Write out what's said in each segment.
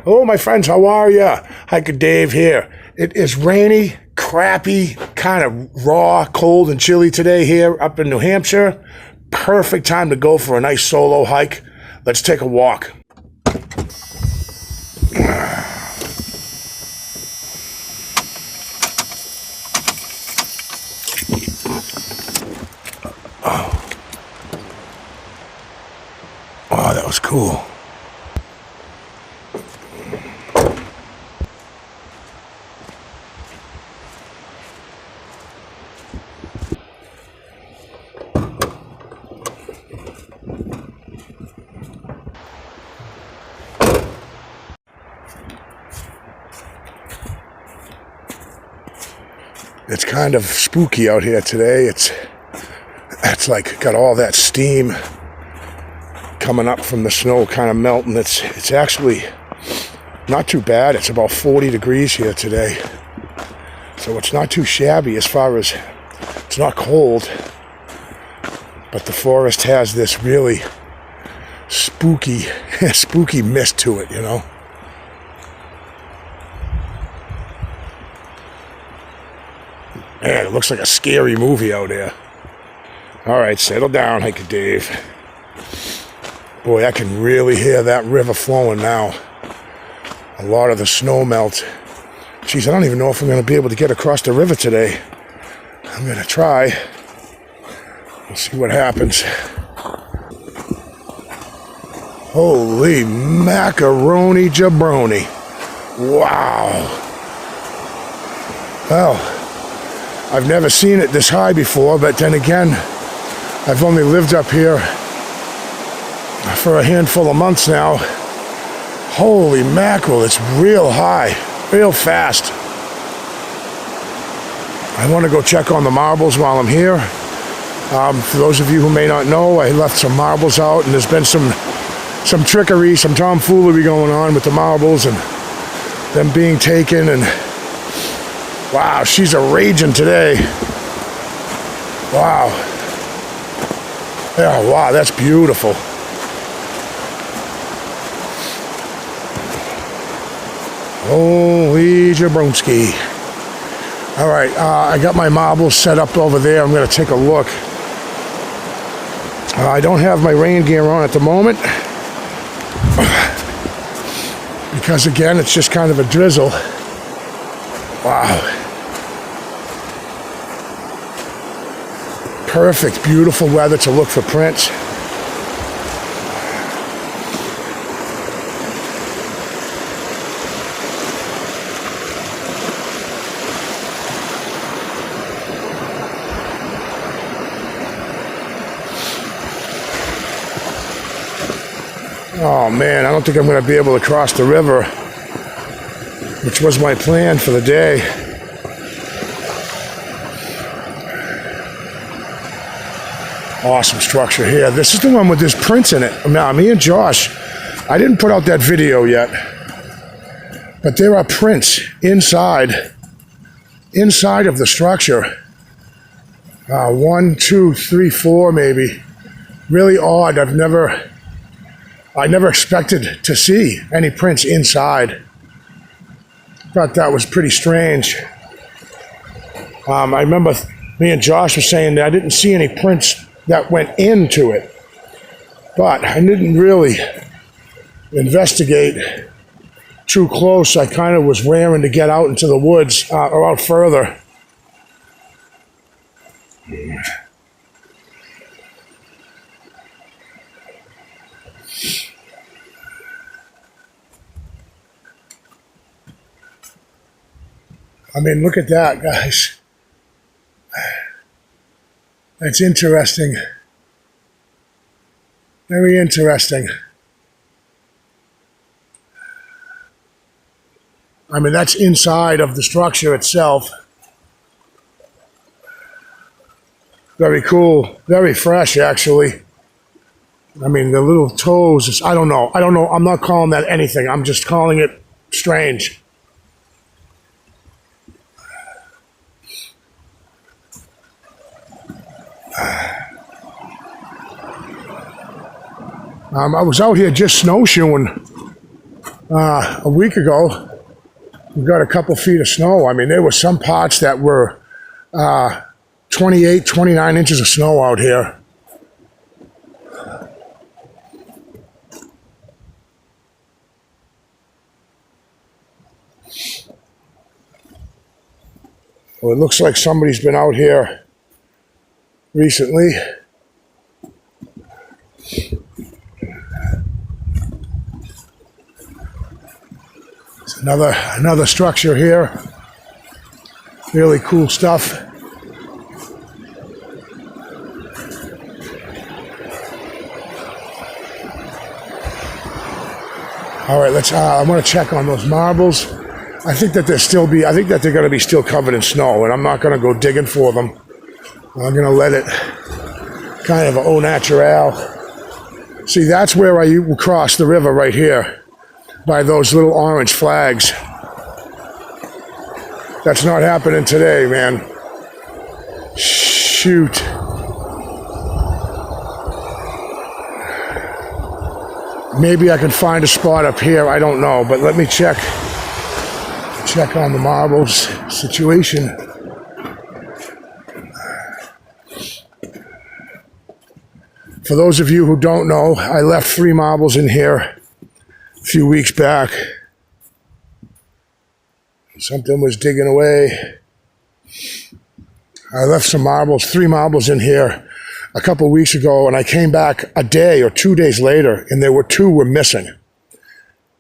Hello, my friends. How are ya? Hiker Dave here. It is rainy, crappy, kind of raw, cold, and chilly today here up in New Hampshire. Perfect time to go for a nice solo hike. Let's take a walk. Oh, that was cool. It's kind of spooky out here today. It's like got all that steam coming up from the snow kind of melting. It's actually not too bad. It's about 40 degrees here today. So it's not too shabby as far as it's not cold. But the forest has this really spooky mist to it, you know. Man, it looks like a scary movie out here. All right, settle down, Hiker Dave. Boy, I can really hear that river flowing now. A lot of the snow melt. Geez, I don't even know if I'm going to be able to get across the river today. I'm going to try. We'll see what happens. Holy macaroni jabroni. Wow. Well, I've never seen it this high before, but then again, I've only lived up here for a handful of months now. Holy mackerel, it's real high, real fast. I want to go check on the marbles while I'm here. For those of you who may not know, I left some marbles out, and there's been some trickery, some tomfoolery going on with the marbles and them being taken. And wow, she's a raging today. Wow. Yeah, wow, that's beautiful. Holy jabronski. All right, I got my marbles set up over there. I'm going to take a look. I don't have my rain gear on at the moment because, again, it's just kind of a drizzle. Wow. Perfect, beautiful weather to look for prints. Oh man, I don't think I'm going to be able to cross the river, which was my plan for the day. Awesome structure here. This is the one with this prints in it. Now, me and Josh, I didn't put out that video yet, but there are prints inside of the structure. 1, 2, 3, 4 maybe. Really odd. I never expected to see any prints inside. Thought that was pretty strange. I remember me and Josh were saying that I didn't see any prints that went into it, but I didn't really investigate too close. I kind of was raring to get out into the woods or out further. I mean, look at that, guys. That's interesting. Very interesting. I mean, that's inside of the structure itself. Very cool. Very fresh, actually. I mean, the little toes, I don't know. I'm not calling that anything. I'm just calling it strange. I was out here just snowshoeing A week ago, we got a couple feet of snow. I mean, there were some parts that were 28, 29 inches of snow out here. Well, it looks like somebody's been out here recently. It's another structure here. Really cool stuff. All right, let's. I want to check on those marbles. I think that they're going to be still covered in snow, and I'm not going to go digging for them. I'm going to let it kind of au naturel. See, that's where I cross the river right here, by those little orange flags. That's not happening today, man. Shoot. Maybe I can find a spot up here. I don't know, but let me check on the marbles situation. For those of you who don't know, I left 3 marbles in here a few weeks back. Something was digging away. I left some marbles, 3 marbles in here a couple weeks ago, and I came back a day or 2 days later, and there were 2 were missing.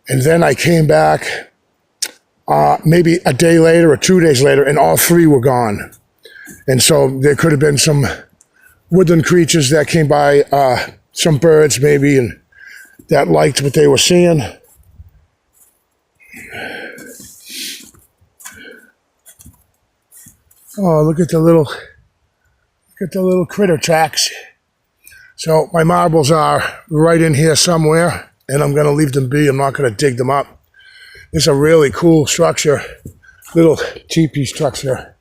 And then I came back maybe a day later or 2 days later, and all 3 were gone. And so there could have been some woodland creatures that came by, some birds maybe, and that liked what they were seeing. Oh, look at the little critter tracks. So my marbles are right in here somewhere, and I'm going to leave them be. I'm not going to dig them up. It's a really cool structure, little teepee structure.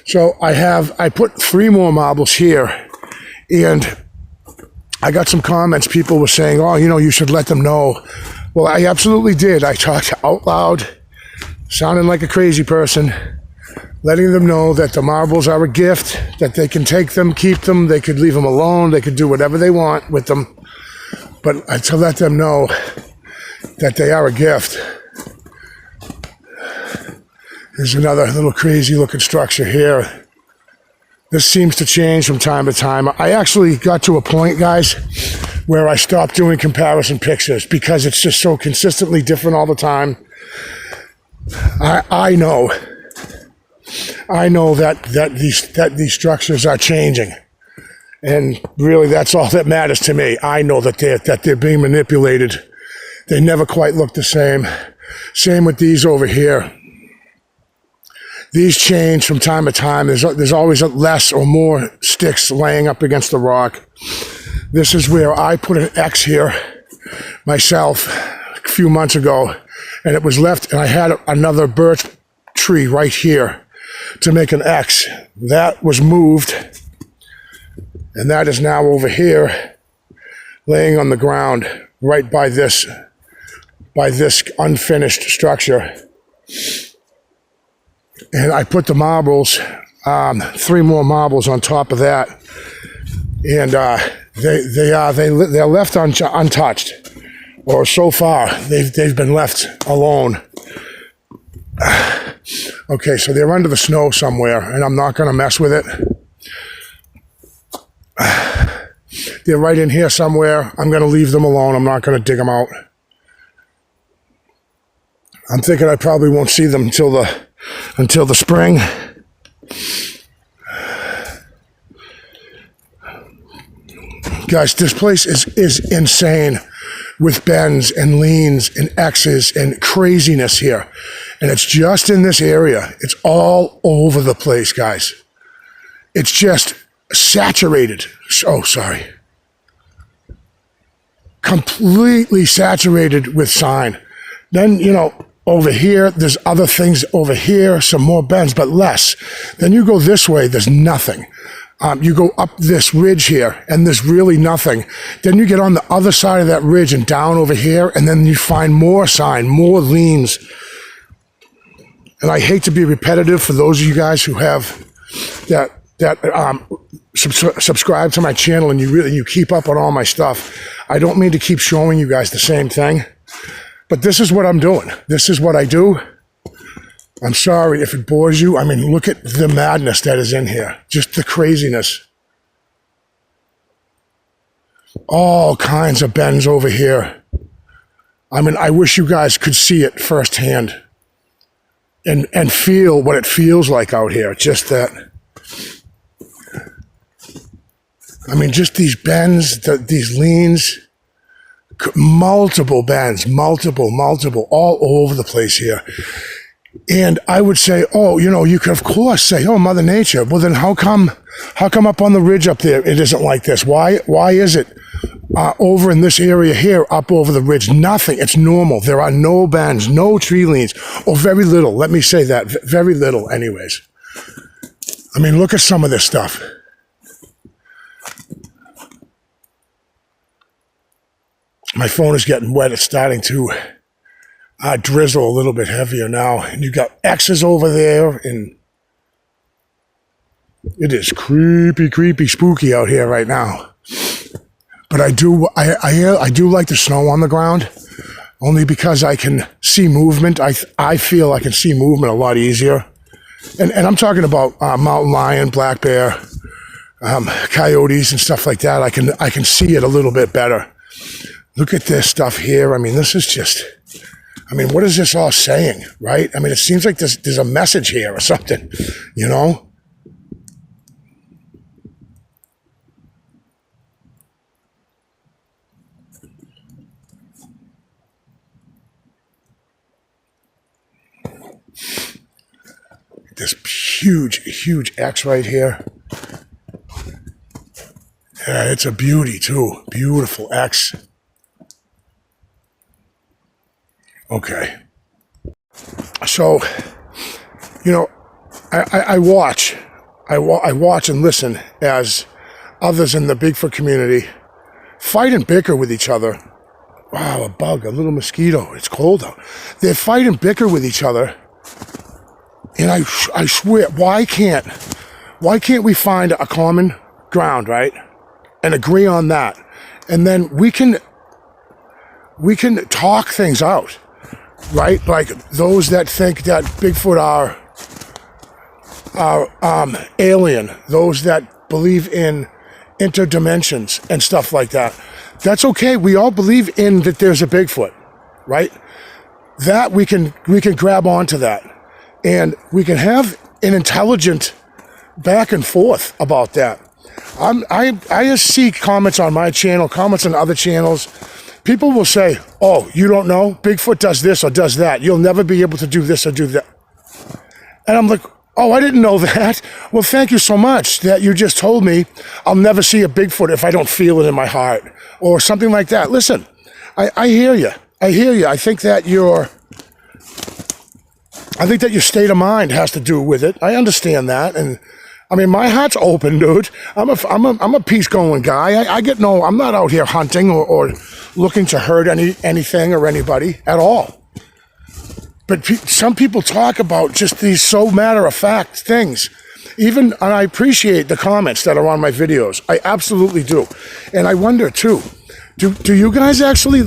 So I put 3 more marbles here, and I got some comments. People were saying, oh, you should let them know. Well, I absolutely did. I talked out loud, sounding like a crazy person, letting them know that the marbles are a gift, that they can take them, keep them, they could leave them alone, they could do whatever they want with them. But to let them know that they are a gift. There's another little crazy looking structure here. This seems to change from time to time. I actually got to a point, guys, where I stopped doing comparison pictures because it's just so consistently different all the time. I know that these structures are changing. And really, that's all that matters to me. I know that they're being manipulated. They never quite look the same. Same with these over here. These change from time to time. There's always less or more sticks laying up against the rock. This is where I put an X here myself a few months ago, and it was left, and I had another birch tree right here to make an X. That was moved, and that is now over here, laying on the ground right by this unfinished structure. And I put the marbles, 3 more marbles on top of that, and they're left untouched, or so far they've been left alone. Okay, so they're under the snow somewhere, and I'm not going to mess with it. They're right in here somewhere. I'm going to leave them alone. I'm not going to dig them out. I'm thinking I probably won't see them until the spring. Guys, this place is insane with bends and leans and X's and craziness here. And it's just in this area. It's all over the place, guys. It's just saturated. Oh, sorry. Completely saturated with sign. Then, over here, there's other things over here, some more bends, but less. Then you go this way, there's nothing. You go up this ridge here, and there's really nothing. Then you get on the other side of that ridge and down over here, and then you find more sign, more leans. And I hate to be repetitive for those of you guys who have subscribe to my channel and you keep up on all my stuff. I don't mean to keep showing you guys the same thing, but this is what I'm doing. This is what I do. I'm sorry if it bores you. I mean, look at the madness that is in here. Just the craziness. All kinds of bends over here. I mean, I wish you guys could see it firsthand and feel what it feels like out here. Just that. I mean, just these bends, these leans, multiple bends, multiple, all over the place here. And I would say, oh, you know, you could of course say, oh, Mother Nature. Well, then how come up on the ridge up there it isn't like this? Why is it over in this area here, up over the ridge? Nothing. It's normal. There are no bends, no tree leans, or very little. Let me say that, very little, anyways. I mean, look at some of this stuff. My phone is getting wet. It's starting to drizzle a little bit heavier now. And you got X's over there, and it is creepy, spooky out here right now. But I do like the snow on the ground, only because I can see movement. I feel I can see movement a lot easier. And I'm talking about mountain lion, black bear, coyotes and stuff like that. I can see it a little bit better. Look at this stuff here. I mean, this is just, I mean, what is this all saying, right? I mean, it seems like there's a message here or something, you know? This huge X right here. Yeah, it's a beauty too. Beautiful X. Okay. So, you know, I watch and listen as others in the Bigfoot community fight and bicker with each other. Wow, a bug, a little mosquito. It's cold out. They fight and bicker with each other. And I swear, why can't we find a common ground, right? And agree on that. And then we can talk things out. Right? Like those that think that Bigfoot are alien, those that believe in interdimensions and stuff like that. That's okay. We all believe in that there's a Bigfoot, right? That we can grab onto that. And we can have an intelligent back and forth about that. I see comments on my channel, comments on other channels. People will say, oh, you don't know? Bigfoot does this or does that. You'll never be able to do this or do that. And I'm like, oh, I didn't know that. Well, thank you so much that you just told me I'll never see a Bigfoot if I don't feel it in my heart or something like that. Listen, I hear you. I think that your state of mind has to do with it. I understand that. And I mean, my heart's open, dude. I'm a peace-going guy. I'm not out here hunting or looking to hurt anything or anybody at all. But some people talk about just these so matter-of-fact things. And I appreciate the comments that are on my videos. I absolutely do. And I wonder, too, do you guys actually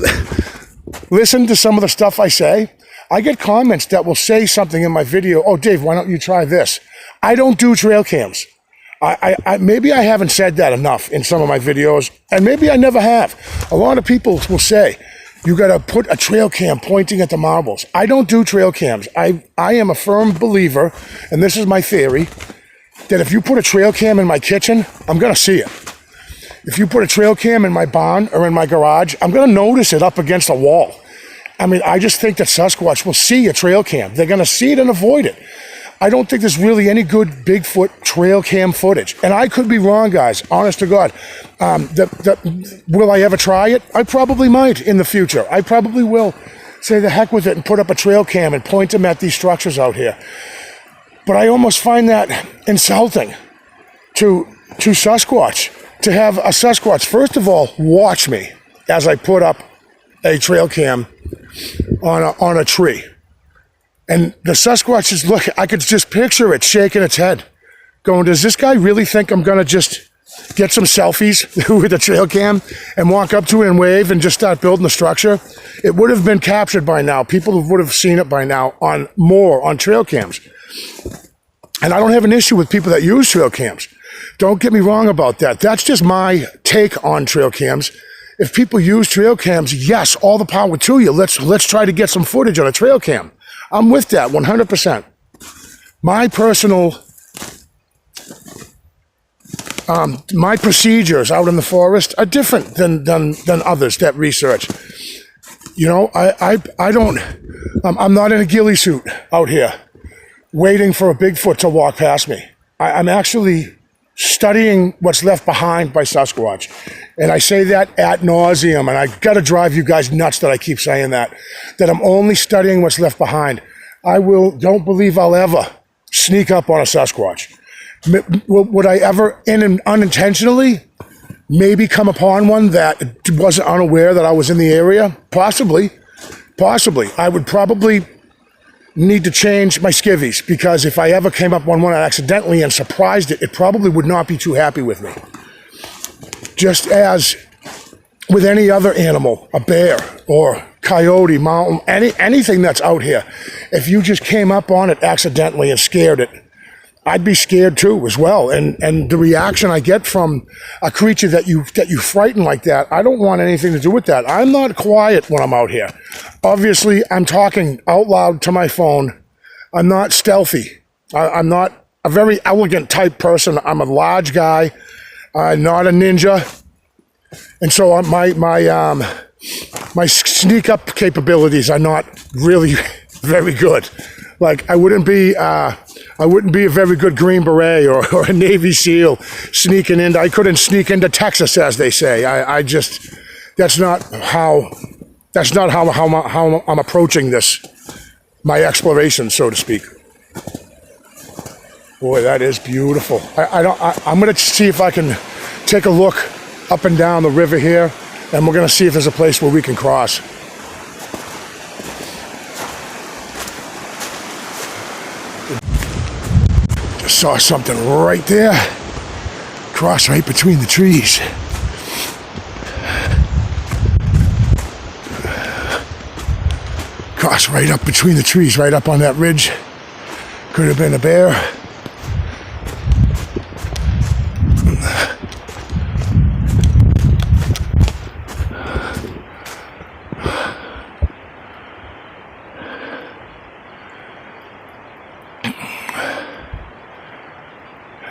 listen to some of the stuff I say? I get comments that will say something in my video. Oh, Dave, why don't you try this? I don't do trail cams. Maybe I haven't said that enough in some of my videos, and maybe I never have. A lot of people will say, you got to put a trail cam pointing at the marbles. I don't do trail cams. I am a firm believer, and this is my theory, that if you put a trail cam in my kitchen, I'm going to see it. If you put a trail cam in my barn or in my garage, I'm going to notice it up against a wall. I mean, I just think that Sasquatch will see a trail cam. They're going to see it and avoid it. I don't think there's really any good Bigfoot trail cam footage. And I could be wrong, guys, honest to God. Will I ever try it? I probably might in the future. I probably will say the heck with it and put up a trail cam and point them at these structures out here. But I almost find that insulting to to Sasquatch, to have a Sasquatch, first of all, watch me as I put up a trail cam on a tree. And the Sasquatch is looking, I could just picture it shaking its head, going, does this guy really think I'm going to just get some selfies with a trail cam and walk up to it and wave and just start building the structure? It would have been captured by now. People would have seen it by now on trail cams. And I don't have an issue with people that use trail cams. Don't get me wrong about that. That's just my take on trail cams. If people use trail cams, yes, all the power to you. Let's try to get some footage on a trail cam. I'm with that 100%. My personal, my procedures out in the forest are different than others that research. You know, I'm not in a ghillie suit out here waiting for a Bigfoot to walk past me. I'm actually studying what's left behind by Sasquatch. And I say that ad nauseum, and I gotta drive you guys nuts that I keep saying that I'm only studying what's left behind. Don't believe I'll ever sneak up on a Sasquatch. Would I ever, unintentionally, maybe come upon one that wasn't unaware that I was in the area? Possibly. I would probably need to change my skivvies, because if I ever came up on one accidentally and surprised it, it probably would not be too happy with me. Just as with any other animal, a bear or coyote, mountain, anything that's out here, if you just came up on it accidentally and scared it, I'd be scared too as well. And the reaction I get from a creature that you frighten like that, I don't want anything to do with that. I'm not quiet when I'm out here. Obviously, I'm talking out loud to my phone. I'm not stealthy. I'm not a very elegant type person. I'm a large guy. I'm not a ninja. And so my sneak up capabilities are not really very good. Like I wouldn't be a very good Green Beret or a Navy SEAL sneaking in. I couldn't sneak into Texas, as they say. That's not how I'm approaching this, my exploration, so to speak. Boy, that is beautiful. I'm going to see if I can take a look up and down the river here, and we're going to see if there's a place where we can cross. Just saw something right there. Cross right between the trees. Cross right up between the trees, right up on that ridge. Could have been a bear.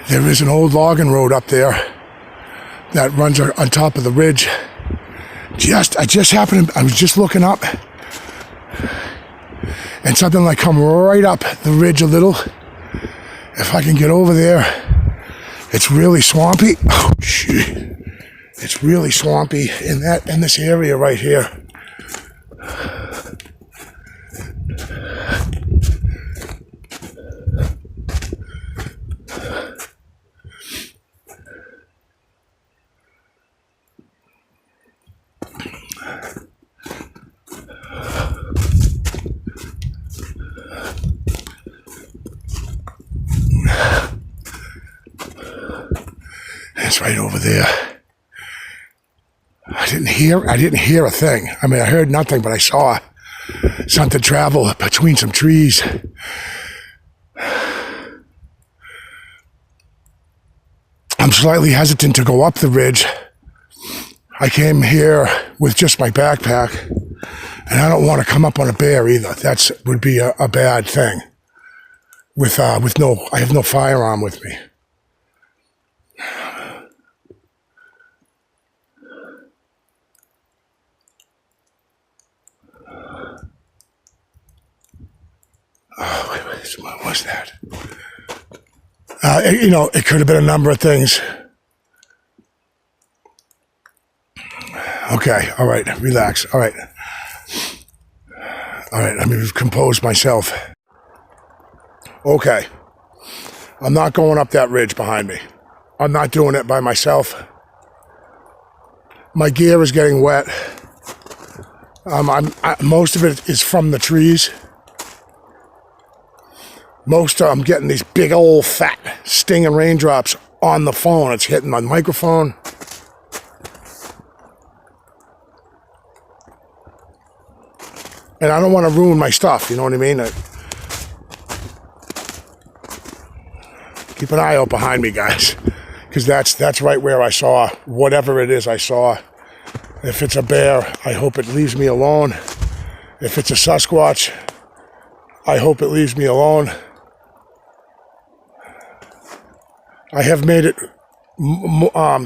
There is an old logging road up there that runs on top of the ridge. I was just looking up, and something like come right up the ridge a little. If I can get over there, it's really swampy. Oh shoot. It's really swampy in this area right here. It's right over there. I didn't hear a thing. I mean, I heard nothing, but I saw something travel between some trees. I'm slightly hesitant to go up the ridge. I came here with just my backpack, and I don't want to come up on a bear either. That would be a bad thing. I have no firearm with me. Oh, wait, what was that? It could have been a number of things. Okay, all right, relax. All right, let me compose myself. Okay, I'm not going up that ridge behind me. I'm not doing it by myself. My gear is getting wet. Most of it is from the trees. I'm getting these big old fat stinging raindrops on the phone. It's hitting my microphone. And I don't want to ruin my stuff, you know what I mean? Keep an eye out behind me, guys, because that's right where I saw whatever it is I saw. If it's a bear, I hope it leaves me alone. If it's a Sasquatch, I hope it leaves me alone. I have made it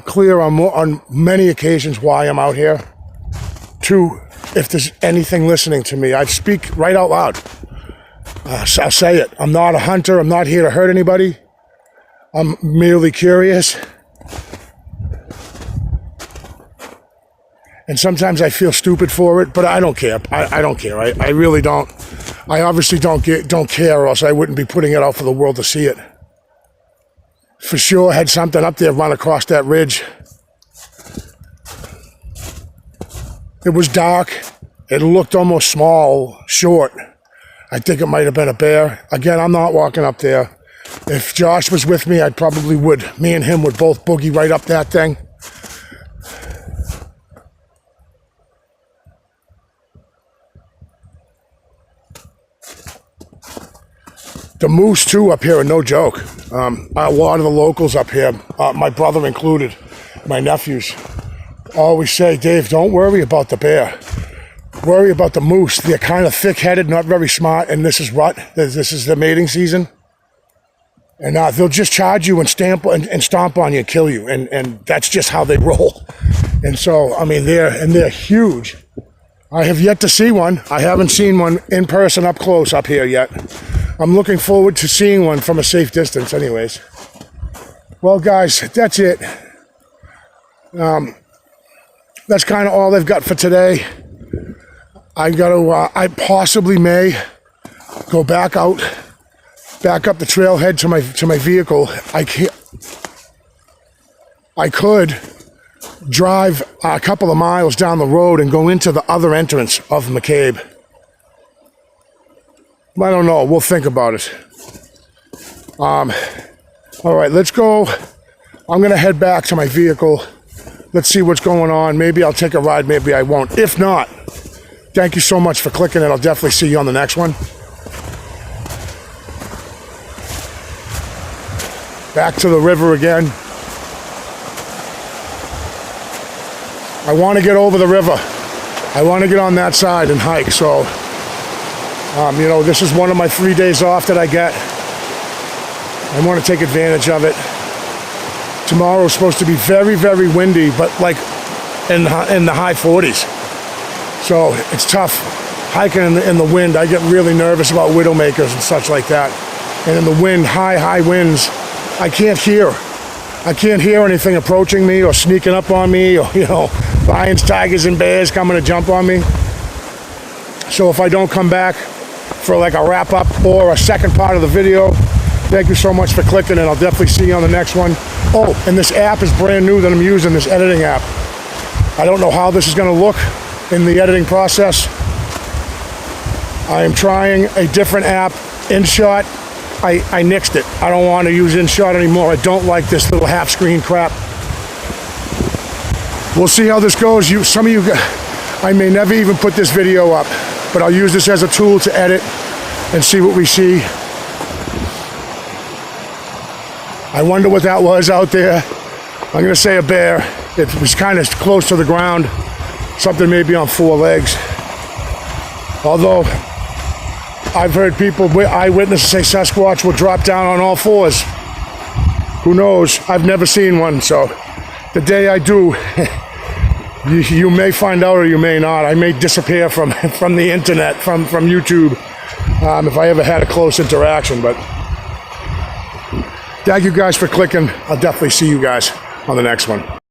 clear on many occasions why I'm out here. Two, if there's anything listening to me, I speak right out loud. I'll say it. I'm not a hunter. I'm not here to hurt anybody. I'm merely curious. And sometimes I feel stupid for it, but I don't care. I don't care. I really don't. I obviously don't care, or else I wouldn't be putting it out for the world to see it. For sure, had something up there run across that ridge. It was dark. It looked almost small, short. I think it might have been a bear. Again, I'm not walking up there. If Josh was with me, I probably would. Me and him would both boogie right up that thing. The moose, too, up here are no joke. A lot of the locals up here, my brother included, my nephews, always say, Dave, don't worry about the bear. Worry about the moose. They're kind of thick-headed, not very smart, and this is this is the mating season. And they'll just charge you and stomp on you and kill you, and that's just how they roll. And so, I mean, they're huge. I have yet to see one. I haven't seen one in person up close up here yet. I'm looking forward to seeing one from a safe distance anyways. Well, guys, that's it. That's kind of all I've got for today. I possibly may go back up the trailhead to my vehicle. I could drive a couple of miles down the road and go into the other entrance of McCabe. I don't know. We'll think about it. All right, let's go. I'm going to head back to my vehicle. Let's see what's going on. Maybe I'll take a ride. Maybe I won't. If not, thank you so much for clicking, and I'll definitely see you on the next one. Back to the river again. I want to get over the river. I want to get on that side and hike. So, this is one of my 3 days off that I get. I want to take advantage of it. Tomorrow's supposed to be very, very windy, but like in the high 40s. So it's tough hiking in the wind. I get really nervous about widowmakers and such like that. And in the wind, high winds, I can't hear. I can't hear anything approaching me or sneaking up on me, or lions, tigers, and bears coming to jump on me. So if I don't come back for like a wrap up or a second part of the video, thank you so much for clicking, and I'll definitely see you on the next one. Oh, and this app is brand new that I'm using, this editing app. I don't know how this is going to look in the editing process. I am trying a different app, InShot. I nixed it. I don't want to use InShot anymore. I don't like this little half screen crap. We'll see how this goes. Some of you, I may never even put this video up, but I'll use this as a tool to edit and see what we see. I wonder what that was out there. I'm going to say a bear. It was kind of close to the ground. Something maybe on 4 legs. Although I've heard eyewitnesses say Sasquatch will drop down on all 4s. Who knows? I've never seen one, so the day I do, you may find out or you may not. I may disappear from the internet, from YouTube, if I ever had a close interaction. But thank you guys for clicking. I'll definitely see you guys on the next one.